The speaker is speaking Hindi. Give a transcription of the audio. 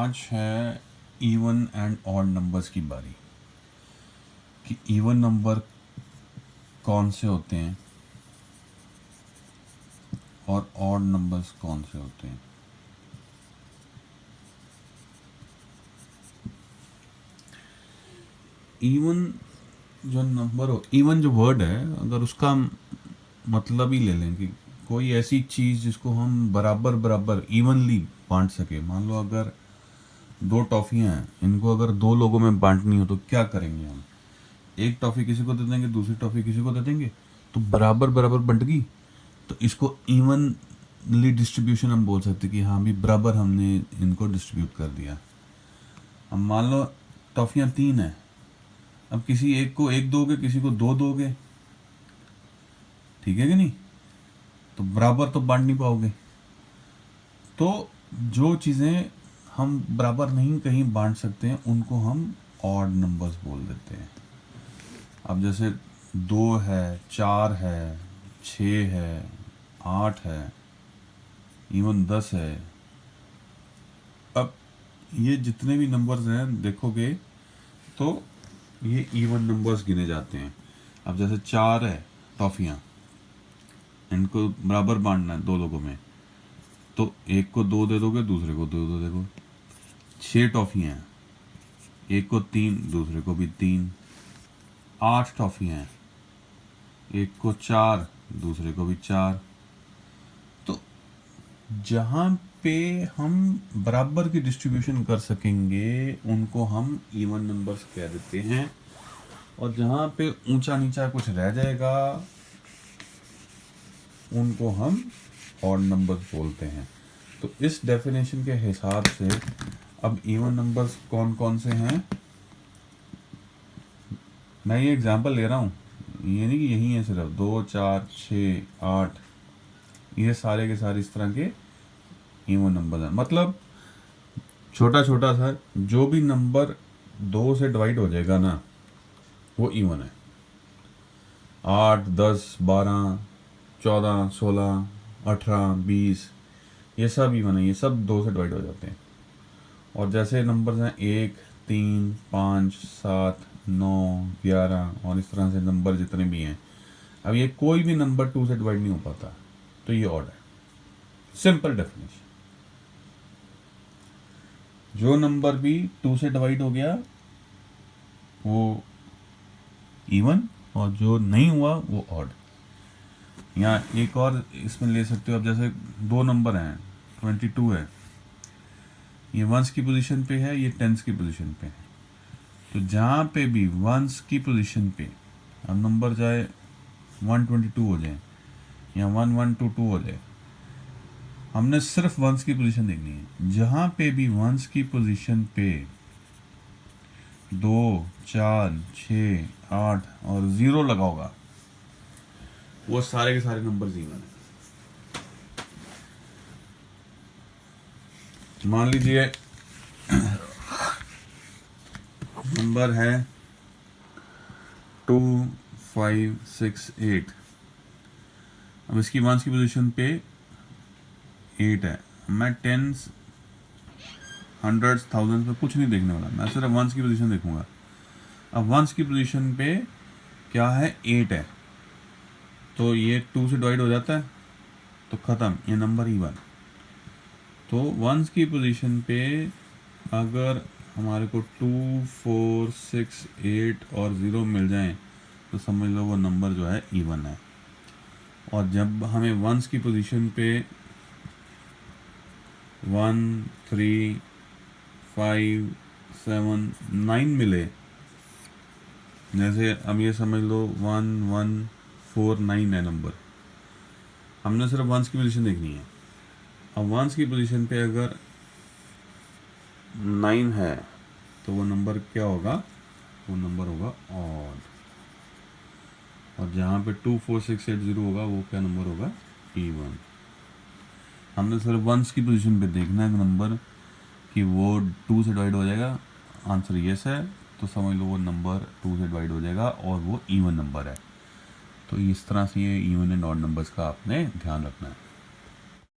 आज है इवन एंड ऑड नंबर्स की बारी कि इवन नंबर कौन से होते हैं और ऑड नंबर्स कौन से होते हैं। इवन जो नंबर हो, इवन जो वर्ड है, अगर उसका मतलब ही ले लें कि कोई ऐसी चीज़ जिसको हम बराबर बराबर इवनली बांट सके। मान लो अगर दो टॉफ़ियाँ हैं, इनको अगर दो लोगों में बांटनी हो तो क्या करेंगे हम? एक टॉफ़ी किसी को दे देंगे, दूसरी टॉफ़ी किसी को दे देंगे, तो बराबर बराबर बंट गई। तो इसको इवनली डिस्ट्रीब्यूशन हम बोल सकते कि हाँ भी बराबर हमने इनको डिस्ट्रीब्यूट कर दिया। अब मान लो टॉफ़ियाँ 3 हैं, अब किसी एक को एक दोगे, किसी को दो दोगे, ठीक है कि नहीं? तो बराबर तो बांट नहीं पाओगे। तो जो चीज़ें हम बराबर नहीं कहीं बांट सकते हैं उनको हम ऑड नंबर्स बोल देते हैं। अब जैसे 2 है, 4 है, 6 है, 8 है, इवन 10 है। अब ये जितने भी नंबर्स हैं देखोगे तो ये इवन नंबर्स गिने जाते हैं। अब जैसे 4 है टॉफ़ियाँ, इनको बराबर बांटना है दो लोगों में, तो एक को 2 दे दोगे, दूसरे को 2 दे दोगे। 6 टॉफ़ियाँ हैं, एक को 3, दूसरे को भी 3। 8 टॉफ़ियाँ हैं, एक को 4, दूसरे को भी 4। तो जहाँ पे हम बराबर की डिस्ट्रीब्यूशन कर सकेंगे उनको हम इवन नंबर्स कह देते हैं, और जहाँ पे ऊंचा नीचा कुछ रह जाएगा उनको हम ऑड नंबर्स बोलते हैं। तो इस डेफिनेशन के हिसाब से अब इवन नंबर्स कौन कौन से हैं, मैं ये एग्जांपल ले रहा हूँ, ये नहीं कि यही है सिर्फ 2, 4, 6, 8, ये सारे के सारे इस तरह के इवन नंबर हैं। मतलब छोटा छोटा सा जो भी नंबर 2 से डिवाइड हो जाएगा ना वो इवन है। 8, 10, 12, 14, 16, 18, 20, ये सब इवन है, ये सब 2 से डिवाइड हो जाते हैं। और जैसे नंबर्स हैं 1, 3, 5, 7, 9, 11 और इस तरह से नंबर जितने भी हैं, अब ये कोई भी नंबर 2 से डिवाइड नहीं हो पाता, तो ये ऑड है। Simple definition. जो नंबर भी 2 से डिवाइड हो गया वो इवन, और जो नहीं हुआ वो ऑड। या एक और इसमें ले सकते हो, अब जैसे दो नंबर हैं, 22 है, ये वंस की पोजीशन पे है, ये टेंस की पोजीशन पे है। तो जहाँ पे भी वंस की पोजीशन पे अब नंबर चाहे 122 हो जाए या 1122 हो जाए, हमने सिर्फ वंस की पोजीशन देखनी है। जहाँ पे भी वंस की पोजीशन पे 2, 4, 6, 8 और 0 लगा होगा वो सारे के सारे नंबर इवन है। मान लीजिए नंबर है 2, 5, 6, 8। अब इसकी वंस की पोजीशन पे 8 है। मैं टेंस, हंड्रेड्स, थाउजेंड्स पे कुछ नहीं देखने वाला, मैं सिर्फ वंस की पोजीशन देखूंगा। अब वंस की पोजीशन पे क्या है, 8 है, तो ये 2 से डिवाइड हो जाता है, तो ख़त्म, ये नंबर इवन। तो वंस की पोजीशन पे अगर हमारे को 2, 4, 6, 8 और 0 मिल जाएं तो समझ लो वो नंबर जो है इवन है। और जब हमें वंस की पोजीशन पे 1, 3, 5, 7, 9 मिले, जैसे अब ये समझ लो 1, 1, 4, 9 है नंबर, हमने सिर्फ वंस की पोजीशन देखनी है। अब वंस की पोजीशन पे अगर 9 है तो वो नंबर क्या होगा, वो नंबर होगा ऑड। और जहाँ पे 2, 4, 6, 8, 0 होगा वो क्या नंबर होगा, इवन। हमने सिर्फ वंस की पोजीशन पे देखना है नंबर कि वो 2 से डिवाइड हो जाएगा, आंसर यस है, तो समझ लो वो नंबर 2 से डिवाइड हो जाएगा और वो इवन नंबर है। तो इस तरह से ये इवन एंड ऑड नंबर्स का आपने ध्यान रखना है।